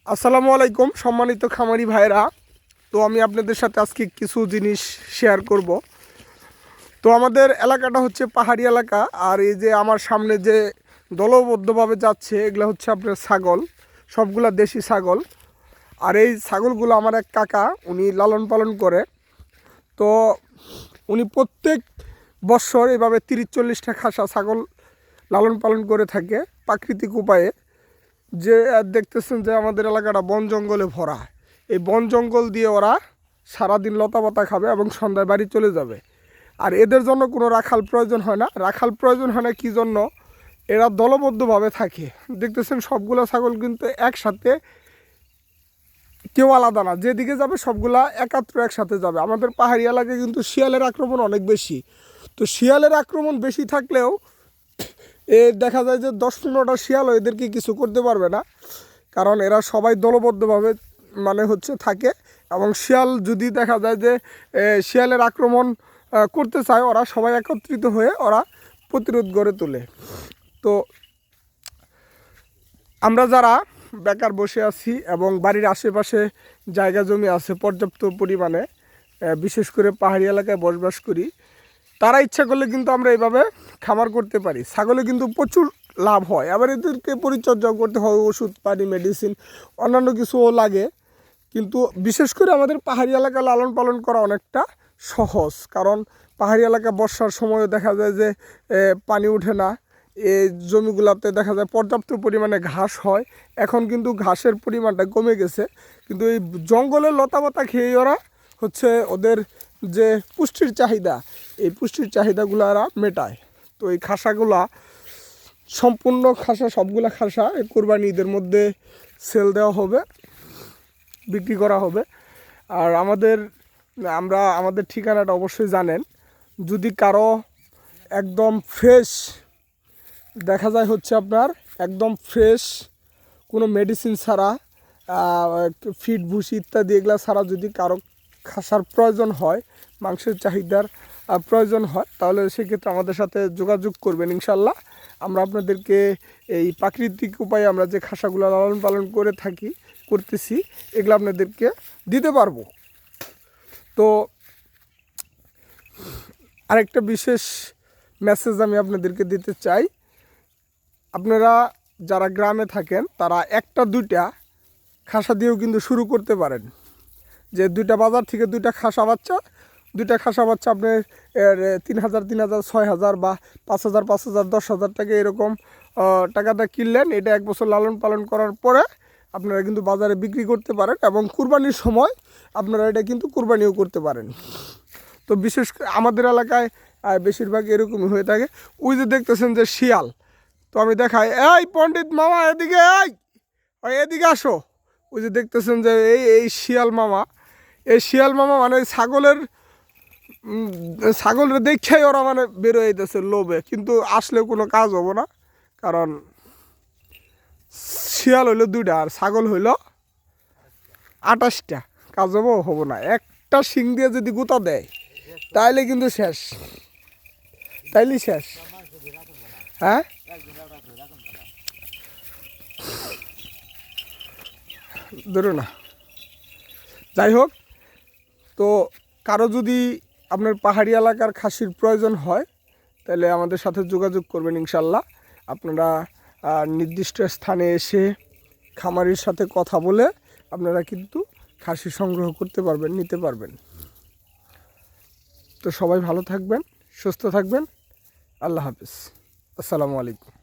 আসসালামু আলাইকুম সম্মানিত খামারি ভাইরা। তো আমি আপনাদের সাথে আজকে কিছু জিনিস শেয়ার করব। তো আমাদের এলাকাটা হচ্ছে পাহাড়ি এলাকা, আর এই যে আমার সামনে যে দলবদ্ধভাবে যাচ্ছে এগুলো হচ্ছে আপনার ছাগল, সবগুলা দেশি ছাগল। আর এই ছাগলগুলো আমার এক কাকা উনি লালন পালন করে। তো উনি প্রত্যেক বছর এভাবে 30-40টা খাসা ছাগল লালন পালন করে থাকে প্রাকৃতিক উপায়ে। যে দেখতেছেন যে আমাদের এলাকাটা বন জঙ্গলে ভরা, এই বন জঙ্গল দিয়ে ওরা সারাদিন লতাপাতা খাবে এবং সন্ধ্যায় বাড়ি চলে যাবে। আর এদের জন্য কোনো রাখাল প্রয়োজন হয় না। রাখাল প্রয়োজন হয় না কী জন্য? এরা দলবদ্ধভাবে থাকে। দেখতেছেন সবগুলো ছাগল কিন্তু একসাথে, কেউ আলাদা না, যেদিকে যাবে সবগুলা একাত্র একসাথে যাবে। আমাদের পাহাড়ি এলাকায় কিন্তু শিয়ালের আক্রমণ অনেক বেশি। তো শিয়ালের আক্রমণ বেশি থাকলেও দেখা যায় যে 10-15টা শিয়ালও এদেরকে কিছু করতে পারবে না, কারণ এরা সবাই দলবদ্ধভাবে থাকে। এবং শিয়াল যদি দেখা যায় যে শিয়ালের আক্রমণ করতে চায়, ওরা সবাই একত্রিত হয়ে ওরা প্রতিরোধ গড়ে তোলে। তো আমরা যারা বেকার বসে আছি এবং বাড়ির আশেপাশে জায়গা জমি আছে পর্যাপ্ত পরিমাণে, বিশেষ করে পাহাড়ি এলাকায় বসবাস করি, তারা ইচ্ছা করলে কিন্তু আমরা এইভাবে খামার করতে পারি। ছাগলে কিন্তু প্রচুর লাভ হয়। আবার এদেরকে পরিচর্যাও করতে হয়, ওষুধ পানি মেডিসিন অন্যান্য কিছুও লাগে। কিন্তু বিশেষ করে আমাদের পাহাড়ি এলাকা লালন পালন করা অনেকটা সহজ, কারণ পাহাড়ি এলাকা বর্ষার সময়ও দেখা যায় যে পানি ওঠে না। এই জমিগুলোতে দেখা যায় পর্যাপ্ত পরিমাণে ঘাস হয়। এখন কিন্তু ঘাসের পরিমাণটা কমে গেছে, কিন্তু এই জঙ্গলের লতাপাতা খেয়ে ওরা ওদের যে পুষ্টির চাহিদা, এই পুষ্টির চাহিদাগুলো এরা মেটায়। তো এই খাসাগুলা সম্পূর্ণ খাসা, সবগুলা খাসা এই কোরবানি ঈদের মধ্যে সেল দেওয়া হবে, বিক্রি করা হবে। আর আমাদের ঠিকানাটা অবশ্যই জানেন। যদি কারো একদম ফ্রেশ দেখা যায় আপনার একদম ফ্রেশ কোনো মেডিসিন ছাড়া, ফিড ভুসি ইত্যাদি এগুলা ছাড়া যদি কারো খাসার প্রয়োজন হয়, মাংসের চাহিদার প্রয়োজন হয়, তাহলে সেক্ষেত্রে আমাদের সাথে যোগাযোগ করবেন। ইনশাল্লাহ আমরা আপনাদেরকে এই প্রাকৃতিক উপায়ে আমরা যে খাসাগুলো লালন পালন করতেছি এগুলো আপনাদেরকে দিতে পারবো। তো আরেকটা বিশেষ মেসেজ আমি আপনাদেরকে দিতে চাই। আপনারা যারা গ্রামে থাকেন তারা 1-2টা খাসা দিয়েও কিন্তু শুরু করতে পারেন। যে 2টা বাজার থেকে 2টা খাসা বাচ্চা আপনার 3,000, 6,000 বা 5,000, 10,000 টাকা এরকম টাকাটা কিনলেন। এটা 1 বছর লালন পালন করার পরে আপনারা কিন্তু বাজারে বিক্রি করতে পারেন, এবং কুরবানির সময় আপনারা এটা কিন্তু কুরবানিও করতে পারেন। তো বিশেষ করে আমাদের এলাকায় বেশিরভাগ এরকমই হয়ে থাকে। ওই যে দেখতেছেন যে শিয়াল, তো আমি দেখাই, এই পণ্ডিত মামা এদিকে, এদিকে আসো। ওই যে দেখতেছেন যে এই শিয়াল মামা, মানে ছাগলের দেখেই ওরা বেরোয় যেতেছে লোভে, কিন্তু আসলে কোনো কাজ হবো না, কারণ শিয়াল হইলো 2টা আর ছাগল হইলো 28টা। কাজ হবো না। একটা শিং দিয়ে যদি গুঁতা দেয় তাইলে কিন্তু শেষ, হ্যাঁ। ধরো না, যাই হোক। তো কারো যদি আপনার পাহাড়ি এলাকার খাসির প্রয়োজন হয় তাহলে আমাদের সাথে যোগাযোগ করবেন। ইনশাল্লাহ আপনারা নির্দিষ্ট স্থানে এসে খামারির সাথে কথা বলে আপনারা কিন্তু খাসি সংগ্রহ করতে পারবেন, নিতে পারবেন। তো সবাই ভালো থাকবেন, সুস্থ থাকবেন। আল্লাহ হাফিজ। আসসালামু আলাইকুম।